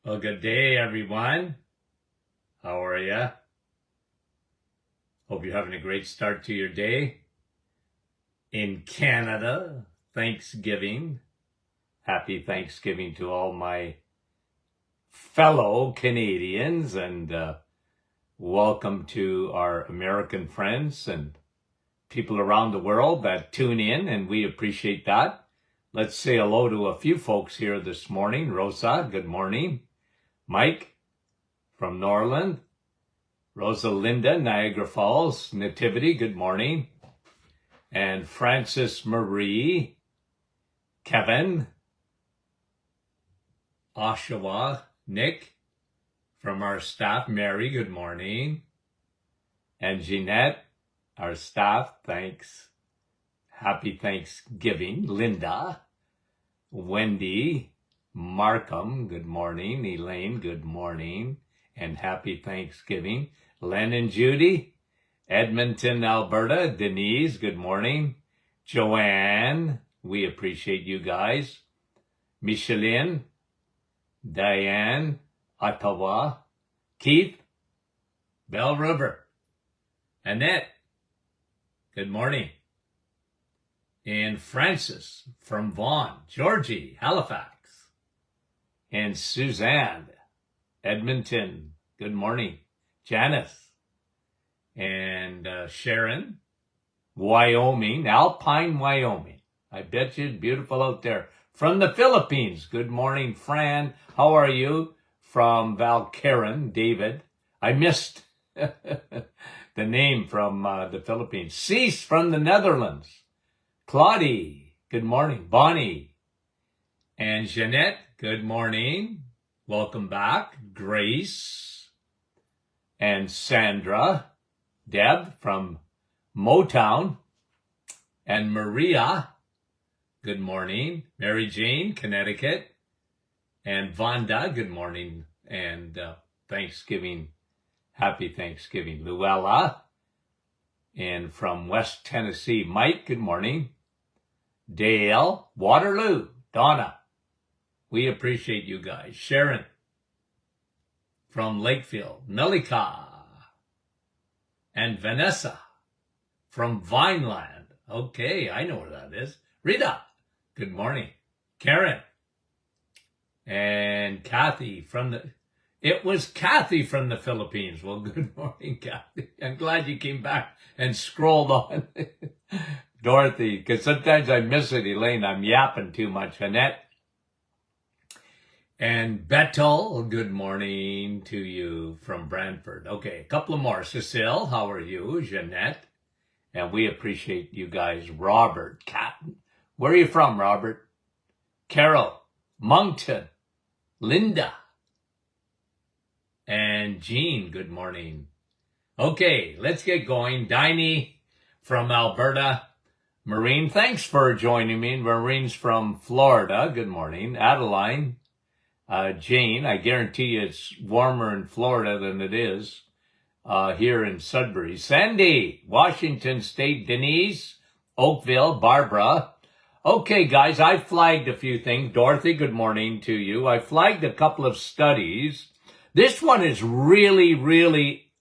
Well, good day, everyone. How are you? Hope you're having a great start to your day. In Canada, Thanksgiving. Happy Thanksgiving to all my fellow Canadians, and welcome to our American friends and people around the world that tune in, and we appreciate that. Let's say hello to a few folks here this morning. Rosa, good morning. Mike from Norland. Rosalinda, Niagara Falls. Nativity, good morning. And Francis Marie. Kevin. Oshawa. Nick from our staff. Mary, good morning. And Jeanette, our staff, thanks. Happy Thanksgiving. Linda. Wendy. Markham, good morning. Elaine, good morning. And happy Thanksgiving. Len and Judy. Edmonton, Alberta. Denise, good morning. Joanne, we appreciate you guys. Micheline. Diane. Ottawa. Keith. Bell River. Annette, good morning. And Francis from Vaughan. Georgie, Halifax. And Suzanne, Edmonton, good morning. Janice and Sharon, Wyoming, Alpine, Wyoming. I bet you it's beautiful out there. From the Philippines, good morning, Fran. How are you? From Valcaran, David. I missed the name from the Philippines. Cease from the Netherlands. Claudie, good morning. Bonnie and Jeanette, good morning. Welcome back. Grace and Sandra. Deb from Motown. And Maria, good morning. Mary Jane, Connecticut. And Vonda, good morning. And Thanksgiving, happy Thanksgiving. Luella. And from West Tennessee, Mike, good morning. Dale, Waterloo, Donna. We appreciate you guys. Sharon from Lakefield, Melika, and Vanessa from Vineland. Okay, I know where that is. Rita, good morning. Karen and Kathy from the... It was Kathy from the Philippines. Well, good morning, Kathy. I'm glad you came back and scrolled on. Dorothy, because sometimes I miss it, Elaine. I'm yapping too much. Annette. And Bethel, good morning to you from Brantford. Okay, a couple of more. Cecile, how are you? Jeanette. And we appreciate you guys. Robert, Catton. Where are you from, Robert? Carol, Moncton, Linda. And Jean, good morning. Okay, let's get going. Diney from Alberta. Maureen, thanks for joining me. Maureen's from Florida. Good morning. Adeline. Jane, I guarantee you it's warmer in Florida than it is here in Sudbury. Sandy, Washington State. Denise, Oakville. Barbara. Okay, guys, I flagged a few things. Dorothy, good morning to you. I flagged a couple of studies. This one is really, really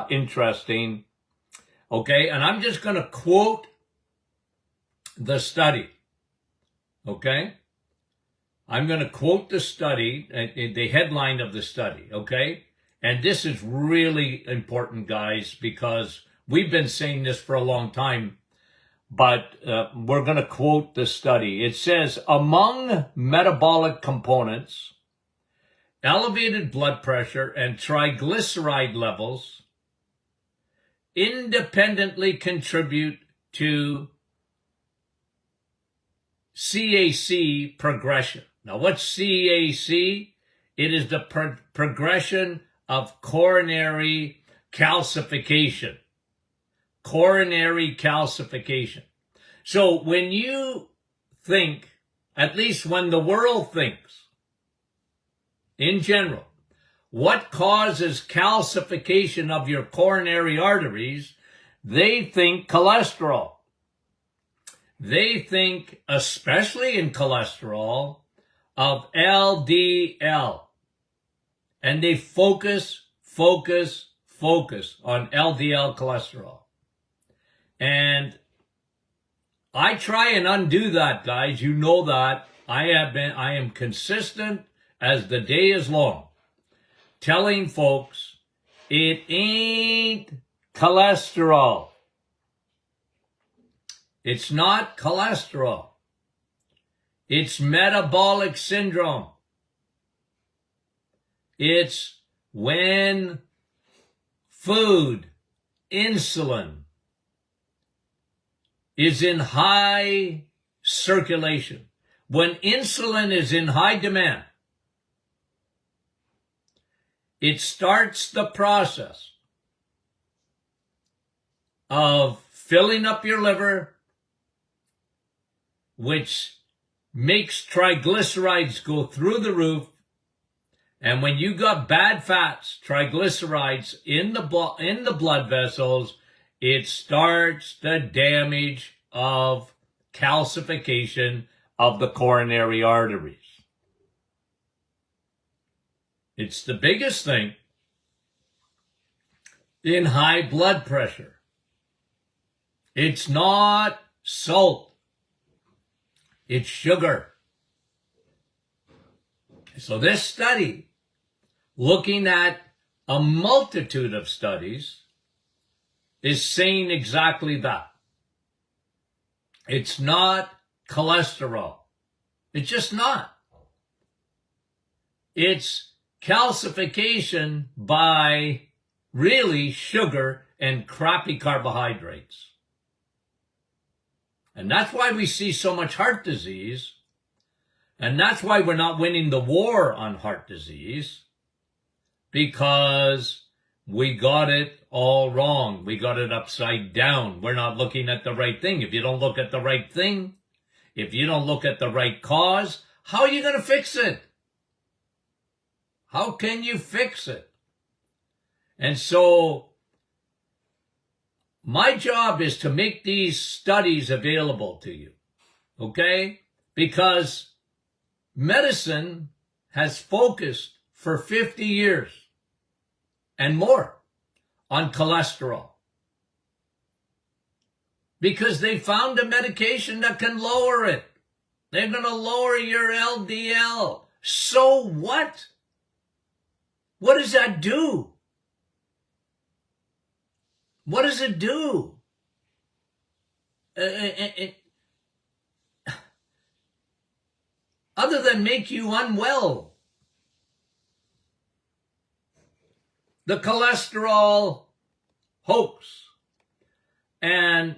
interesting. Okay, and I'm just going to quote the study. Okay? I'm going to quote the study, the headline of the study, okay? And this is really important, guys, because we've been saying this for a long time, but we're going to quote the study. It says, among metabolic components, elevated blood pressure and triglyceride levels independently contribute to CAC progression. Now, what's CAC? It is the progression of coronary calcification. Coronary calcification. So when you think, at least when the world thinks, in general, what causes calcification of your coronary arteries, they think cholesterol. They think, especially in cholesterol, of LDL. and they focus on LDL cholesterol. And I try and undo that, guys. You know that. I am consistent as the day is long, telling folks it ain't cholesterol. It's not cholesterol. It's metabolic syndrome. It's when food, insulin, is in high circulation. When insulin is in high demand, it starts the process of filling up your liver, which makes triglycerides go through the roof. And when you got bad fats, triglycerides in the blood vessels, it starts the damage of calcification of the coronary arteries. It's the biggest thing in high blood pressure. It's not salt. It's sugar. So this study, looking at a multitude of studies, is saying exactly that. It's not cholesterol. It's just not. It's calcification by really sugar and crappy carbohydrates. And that's why we see so much heart disease. And that's why we're not winning the war on heart disease, because we got it all wrong. We got it upside down. We're not looking at the right thing. If you don't look at the right thing, if you don't look at the right cause, how are you going to fix it? How can you fix it? And so my job is to make these studies available to you, okay? Because medicine has focused for 50 years and more on cholesterol, because they found a medication that can lower it. They're going to lower your LDL. So what? What does that do? What does it do? Other than make you unwell. The cholesterol hoax. And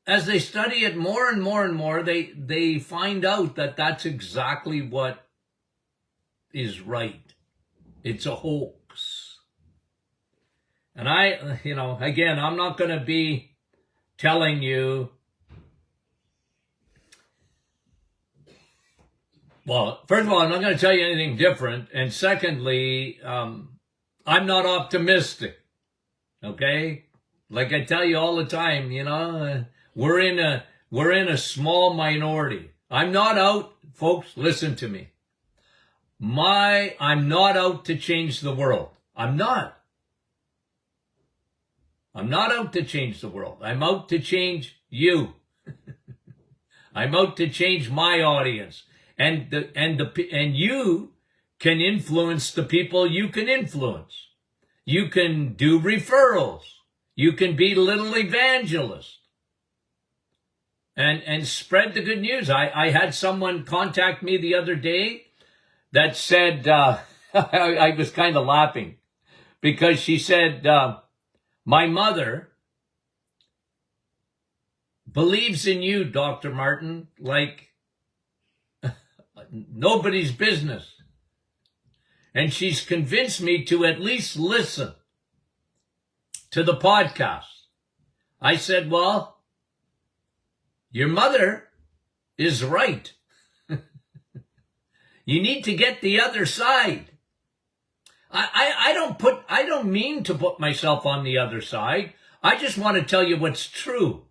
as they study it more and more and more, they find out that that's exactly what is right. It's a hoax. And again, I'm not going to be telling you, well, first of all, I'm not going to tell you anything different. And secondly, I'm not optimistic. Okay? Like I tell you all the time, we're in a small minority. I'm not out, folks, listen to me. I'm not out to change the world. I'm not out to change the world. I'm out to change you. I'm out to change my audience. And you can influence the people you can influence. You can do referrals. You can be little evangelists. And spread the good news. I had someone contact me the other day that said, I was kind of laughing, because she said, my mother believes in you, Dr. Martin, like nobody's business. And she's convinced me to at least listen to the podcast. I said, well, your mother is right. You need to get the other side. I don't mean to put myself on the other side. I just want to tell you what's true.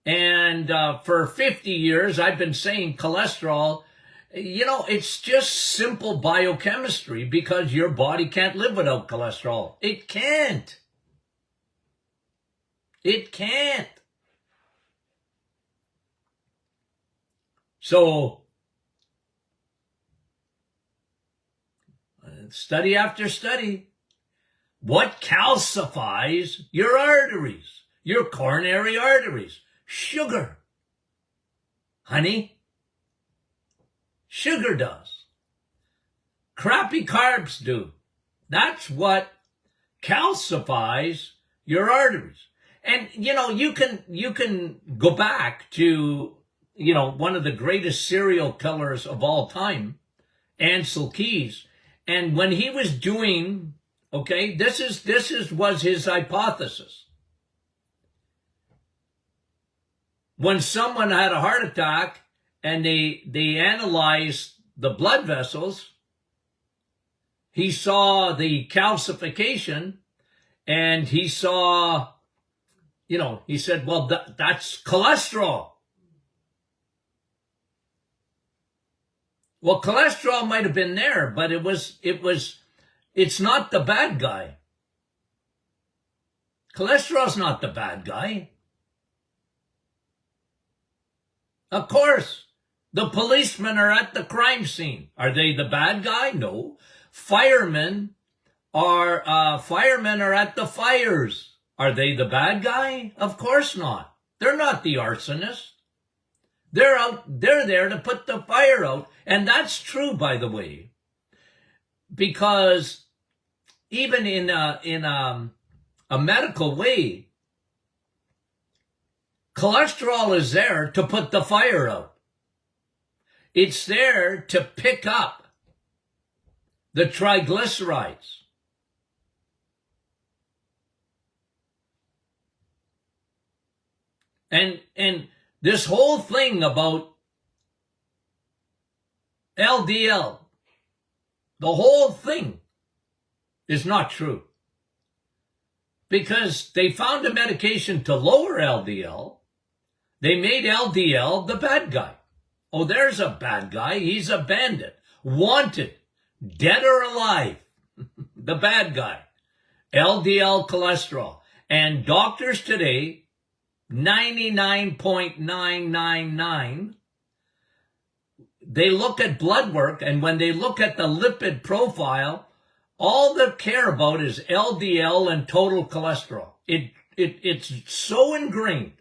And for 50 years, I've been saying cholesterol It's just simple biochemistry because your body can't live without cholesterol. It can't. It can't. So, study after study, what calcifies your arteries, your coronary arteries? Sugar. Honey, sugar does. Crappy carbs do. That's what calcifies your arteries. And, you can go back to, one of the greatest serial killers of all time, Ansel Keys. And when he was doing, this was his hypothesis. When someone had a heart attack and they analyzed the blood vessels, he saw the calcification and he saw, he said, well, that's cholesterol. Well, cholesterol might have been there, but it's not the bad guy. Cholesterol's not the bad guy. Of course, the policemen are at the crime scene. Are they the bad guy? No. Firemen are at the fires. Are they the bad guy? Of course not. They're not the arsonist. They're there to put the fire out. And that's true, by the way, because even in a medical way, cholesterol is there to put the fire out. It's there to pick up the triglycerides. And this whole thing about LDL, the whole thing is not true. Because they found a medication to lower LDL. They made LDL the bad guy. Oh, there's a bad guy. He's a bandit. Wanted. Dead or alive. The bad guy. LDL cholesterol. And doctors today, 99.999, they look at blood work, and when they look at the lipid profile, all they care about is LDL and total cholesterol. It's so ingrained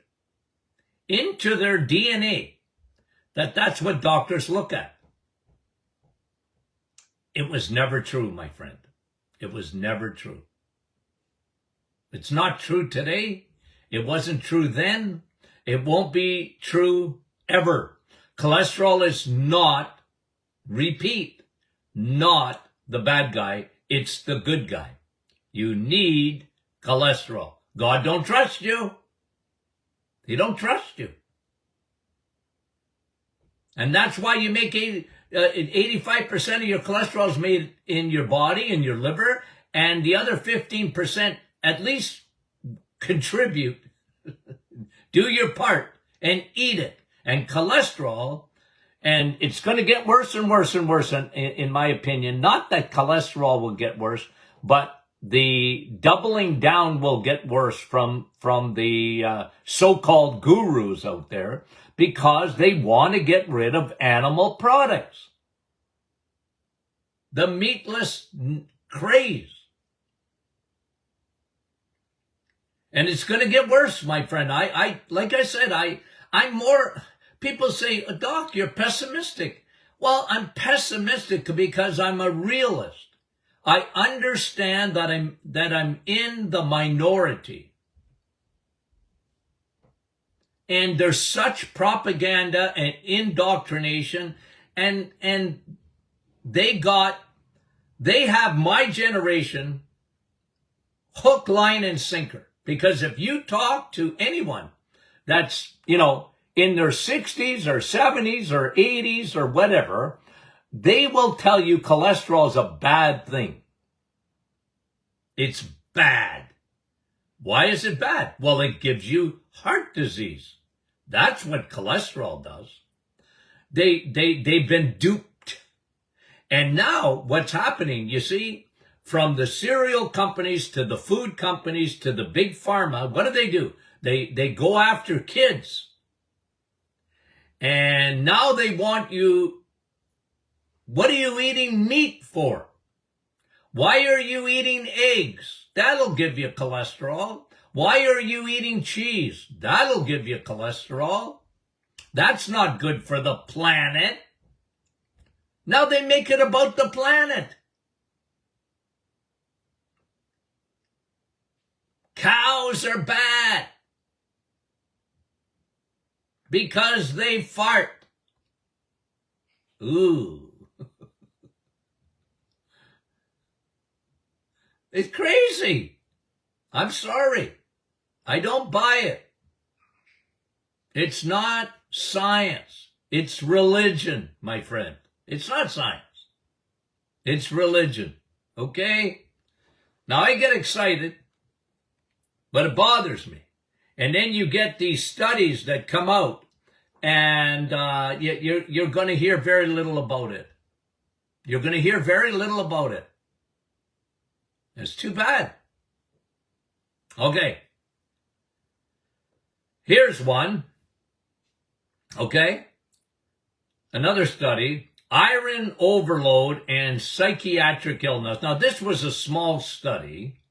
into their DNA that that's what doctors look at. It was never true, my friend. It was never true. It's not true today. It wasn't true then. It won't be true ever. Cholesterol is not, repeat, not the bad guy. It's the good guy. You need cholesterol. God don't trust you. He don't trust you. And that's why you make 85% of your cholesterol is made in your body, in your liver, and the other 15% at least contribute. Do your part and eat it. And cholesterol, and it's going to get worse and worse and worse, in my opinion. Not that cholesterol will get worse, but the doubling down will get worse from the so-called gurus out there, because they want to get rid of animal products. The meatless craze. And it's going to get worse, my friend. Like I said, I'm more, people say, Doc, you're pessimistic. Well, I'm pessimistic because I'm a realist. I understand that I'm in the minority. And there's such propaganda and indoctrination, and they have my generation hook, line, and sinker. Because if you talk to anyone that's, in their 60s or 70s or 80s or whatever, they will tell you cholesterol is a bad thing. It's bad. Why is it bad? Well, it gives you heart disease. That's what cholesterol does. they've been duped. And now what's happening, you see, from the cereal companies to the food companies to the big pharma, what do? They go after kids. And now they want you, what are you eating meat for? Why are you eating eggs? That'll give you cholesterol. Why are you eating cheese? That'll give you cholesterol. That's not good for the planet. Now they make it about the planet. Cows are bad because they fart. Ooh. It's crazy. I'm sorry. I don't buy it. It's not science. It's religion, my friend. It's not science. It's religion. Okay? Now I get excited, but it bothers me. And then you get these studies that come out, and you're going to hear very little about it. You're going to hear very little about it. It's too bad. Okay. Here's one. Okay. Another study. Iron overload and psychiatric illness. Now, this was a small study.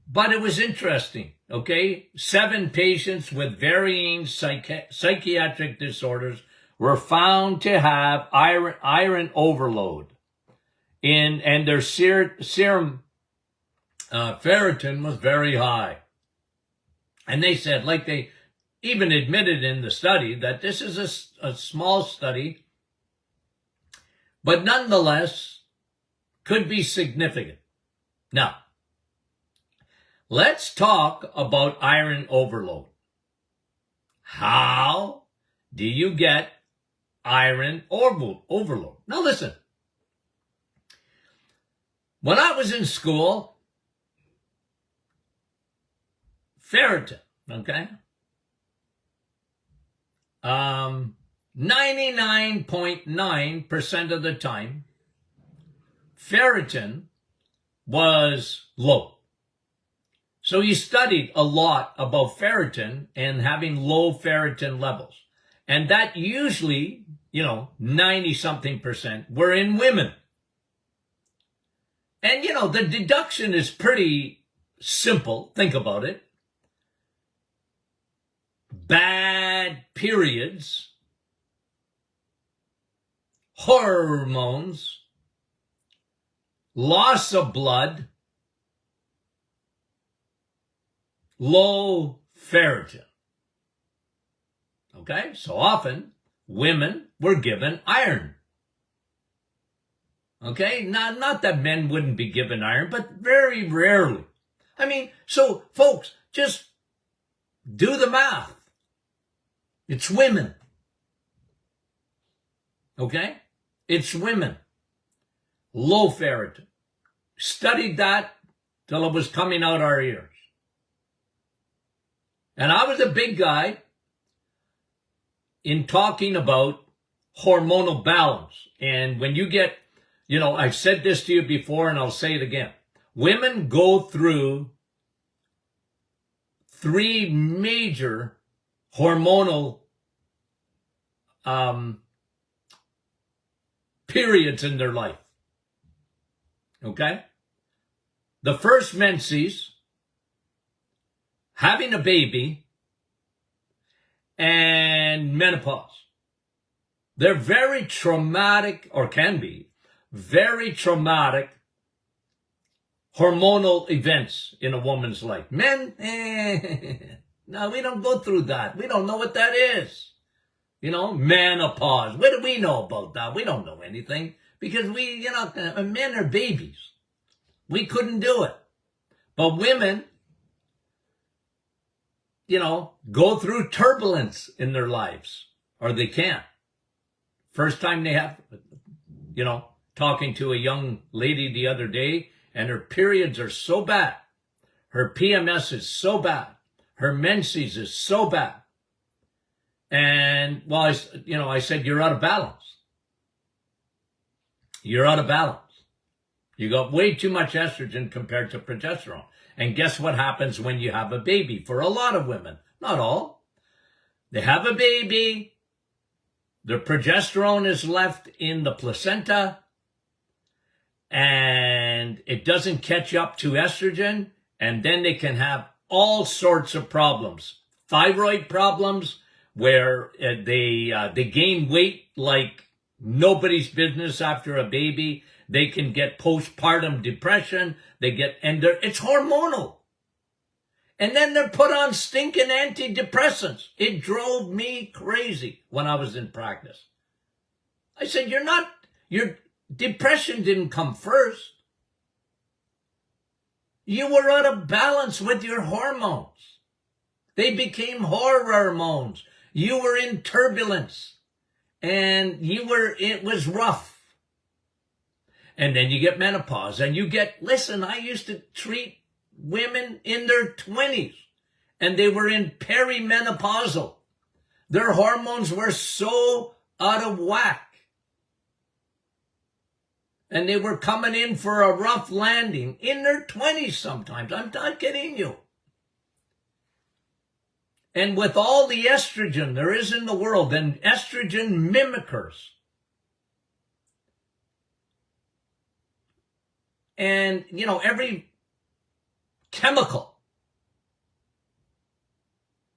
But it was interesting. Okay. 7 patients with varying psychiatric disorders were found to have iron overload. And their serum ferritin was very high. And they said, like they even admitted in the study, that this is a small study, but nonetheless could be significant. Now, let's talk about iron overload. How do you get iron overload? Now listen. When I was in school, ferritin, okay? 99.9% of the time, ferritin was low. So you studied a lot about ferritin and having low ferritin levels. And that usually, 90-something% were in women. And, the deduction is pretty simple. Think about it. Bad periods, hormones, loss of blood, low ferritin. Okay? So often, women were given iron. Okay? Not that men wouldn't be given iron, but very rarely. I mean, so folks, just do the math. It's women. Okay? It's women. Low ferritin. Studied that till it was coming out our ears. And I was a big guy in talking about hormonal balance. And when you get, I've said this to you before and I'll say it again. Women go through 3 major hormonal periods in their life. Okay? The first menses, having a baby, and menopause. They're very traumatic, or can be, very traumatic hormonal events in a woman's life. Men, no, we don't go through that. We don't know what that is. Menopause. What do we know about that? We don't know anything because men are babies. We couldn't do it. But women, go through turbulence in their lives, or they can't. First time they have, talking to a young lady the other day, and her periods are so bad. Her PMS is so bad. Her menses is so bad. And, well, I said, you're out of balance. You're out of balance. You got way too much estrogen compared to progesterone. And guess what happens when you have a baby? For a lot of women, not all. They have a baby. Their progesterone is left in the placenta. And it doesn't catch up to estrogen. And then they can have all sorts of problems. Thyroid problems, where they gain weight like nobody's business after a baby. They can get postpartum depression. It's hormonal. And then they're put on stinking antidepressants. It drove me crazy when I was in practice. I said, your depression didn't come first. You were out of balance with your hormones. They became hormones. You were in turbulence. And it was rough. And then you get menopause. And listen, I used to treat women in their 20s. And they were in perimenopausal. Their hormones were so out of whack. And they were coming in for a rough landing in their 20s sometimes. I'm not kidding you. And with all the estrogen there is in the world, and estrogen mimickers, and, every chemical,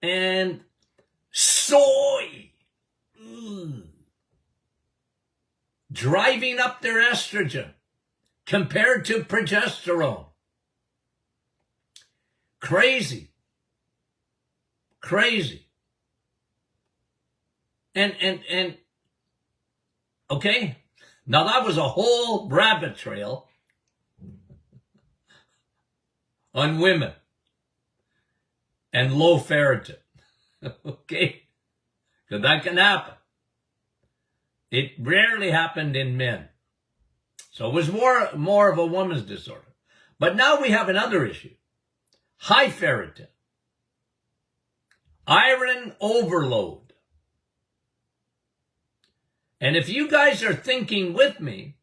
and soy, driving up their estrogen compared to progesterone. Crazy. And okay, now that was a whole rabbit trail on women and low ferritin. Okay, because that can happen. It rarely happened in men. So it was more of a woman's disorder. But now we have another issue. High ferritin. Iron overload. And if you guys are thinking with me,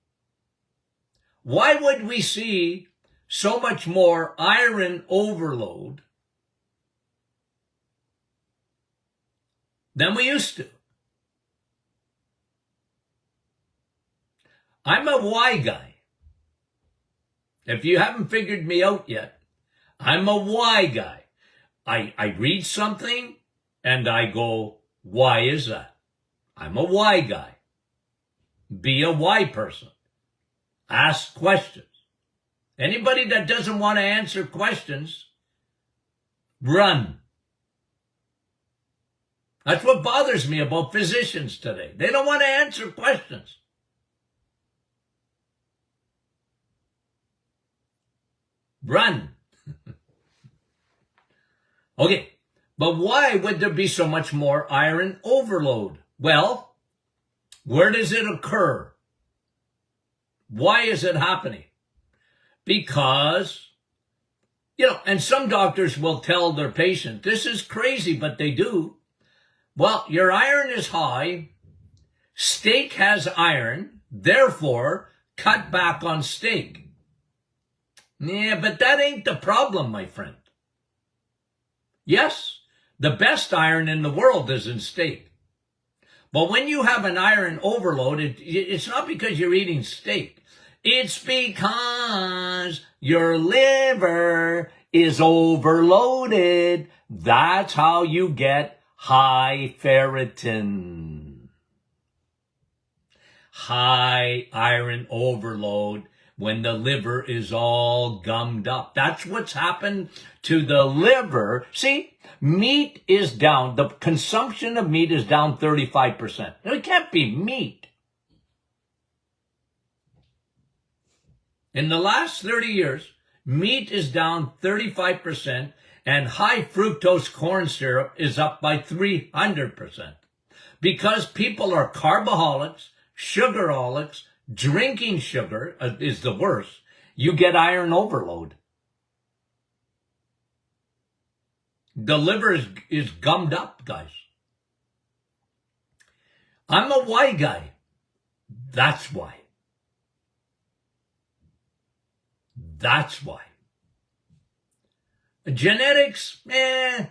why would we see so much more iron overload than we used to? I'm a why guy. If you haven't figured me out yet, I'm a why guy. I read something and I go, why is that? I'm a why guy. Be a why person. Ask questions. Anybody that doesn't want to answer questions, run. That's what bothers me about physicians today. They don't want to answer questions. Run. Okay, but why would there be so much more iron overload? Well, where does it occur? Why is it happening? Because, and some doctors will tell their patient, this is crazy, but they do. Well, your iron is high. Steak has iron. Therefore, cut back on steak. Yeah, but that ain't the problem, my friend. Yes, the best iron in the world is in steak. But when you have an iron overload, it's not because you're eating steak. It's because your liver is overloaded. That's how you get high ferritin. High iron overload when the liver is all gummed up. That's what's happened to the liver. See, meat is down. The consumption of meat is down 35%. Now, it can't be meat. In the last 30 years, meat is down 35%, and high fructose corn syrup is up by 300%. Because people are carboholics, sugarholics. Drinking sugar is the worst. You get iron overload. The liver is gummed up, guys. I'm a why guy. That's why. That's why. Genetics, 10%.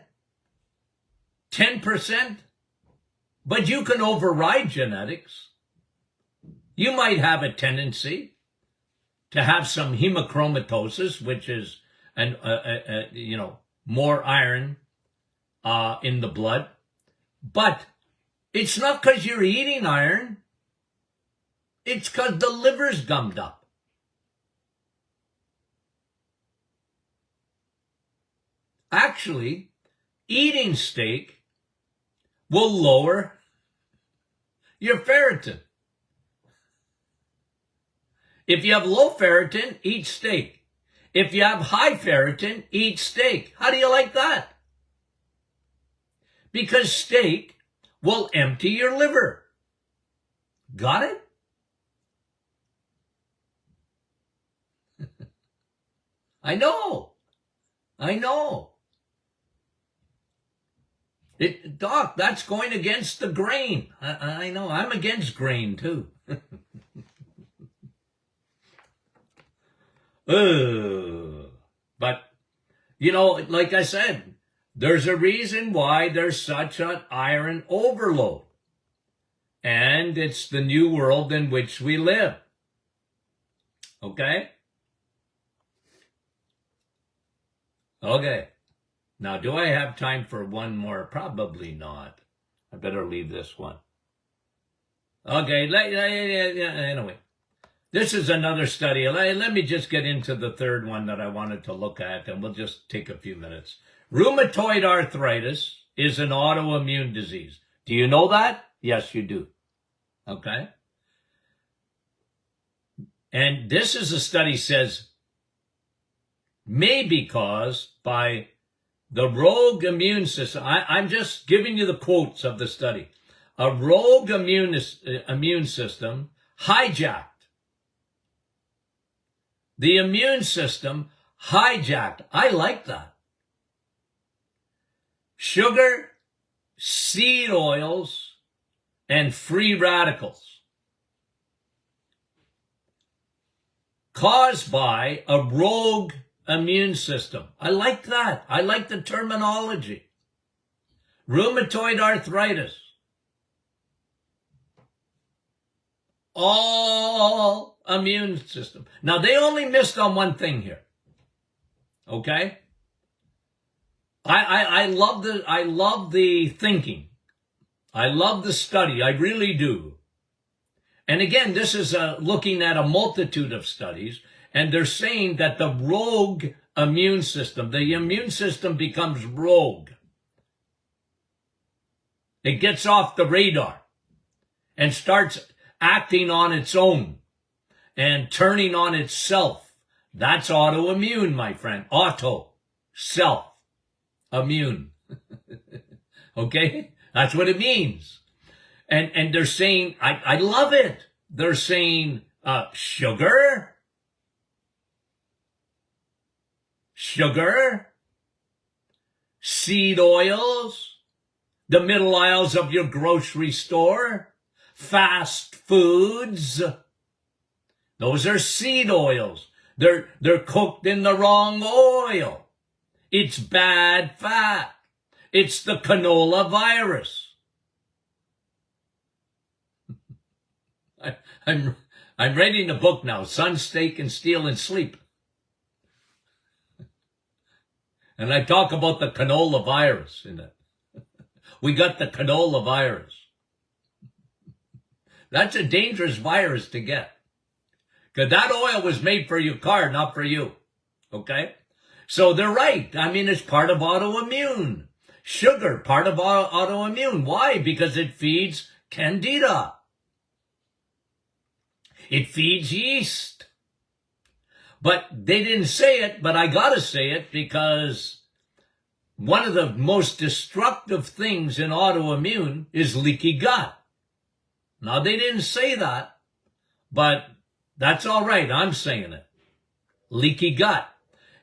But you can override genetics. You might have a tendency to have some hemochromatosis, which is more iron in the blood. But it's not because you're eating iron. It's because the liver's gummed up. Actually, eating steak will lower your ferritin. If you have low ferritin, eat steak. If you have high ferritin, eat steak. How do you like that? Because steak will empty your liver. Got it? I know. Doc, that's going against the grain. I know. I'm against grain too. But, like I said, there's a reason why there's such an iron overload. And it's the new world in which we live. Okay? Okay. Now, do I have time for one more? Probably not. I better leave this one. Okay, anyway. This is another study. Let me just get into the third one that I wanted to look at, and we'll just take a few minutes. Rheumatoid arthritis is an autoimmune disease. Do you know that? Yes, you do. Okay? And this is a study says may be caused by the rogue immune system. I'm just giving you the quotes of the study. A rogue immune system hijacked. The immune system hijacked. I like that. Sugar, seed oils, and free radicals. Caused by a rogue immune system. I like that. I like the terminology. Rheumatoid arthritis. All immune system. Now, they only missed on one thing here. Okay? I love the thinking. I love the study. I really do. And again, this is looking at a multitude of studies, and they're saying that the rogue immune system, the immune system becomes rogue. It gets off the radar and starts acting on its own and turning on itself. That's autoimmune, my friend. Auto, self, immune. Okay? That's what it means. And they're saying, I love it. They're saying sugar, seed oils, the middle aisles of your grocery store, fast foods. Those are seed oils. They're cooked in the wrong oil. It's bad fat. It's the canola virus. I'm writing a book now, Sun, Steak, and Steel and Sleep. And I talk about the canola virus in it. We got the canola virus. That's a dangerous virus to get. Because that oil was made for your car, not for you. Okay? So they're right. I mean, it's part of autoimmune. Sugar, part of autoimmune. Why? Because it feeds candida. It feeds yeast. But they didn't say it, but I gotta say it because one of the most destructive things in autoimmune is leaky gut. Now, they didn't say that, but that's all right. I'm saying it. Leaky gut.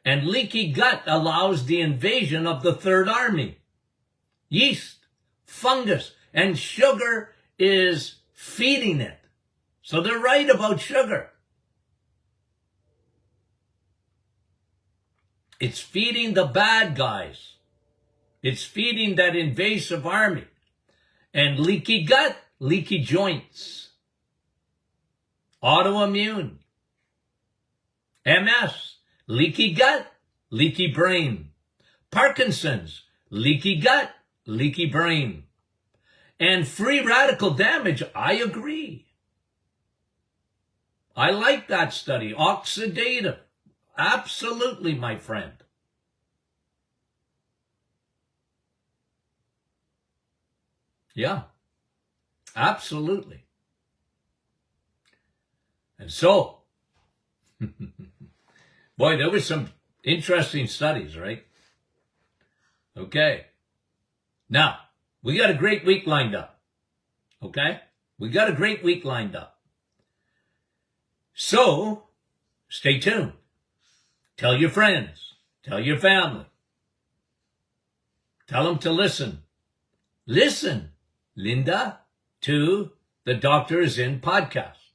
And leaky gut allows the invasion of the third army. Yeast, fungus, and sugar is feeding it. So they're right about sugar. It's feeding the bad guys. It's feeding that invasive army. And leaky gut, leaky joints, autoimmune, MS, leaky gut, leaky brain, Parkinson's, leaky gut, leaky brain, and free radical damage. I agree. I like that study. Oxidative. Absolutely, my friend. Yeah, absolutely. And so, boy, there were some interesting studies, right? Okay. Now, we got a great week lined up. Okay? We got a great week lined up. So, stay tuned. Tell your friends. Tell your family. Tell them to listen. Listen, Linda, to the Doctor Is In podcast.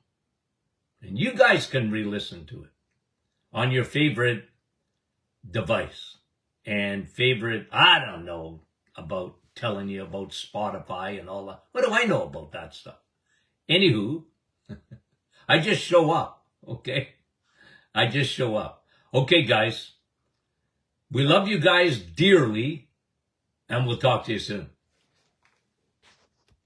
And you guys can re-listen to it on your favorite device. And favorite, I don't know about telling you about Spotify and all that. What do I know about that stuff? Anywho, I just show up, okay? I just show up. Okay, guys. We love you guys dearly, and we'll talk to you soon.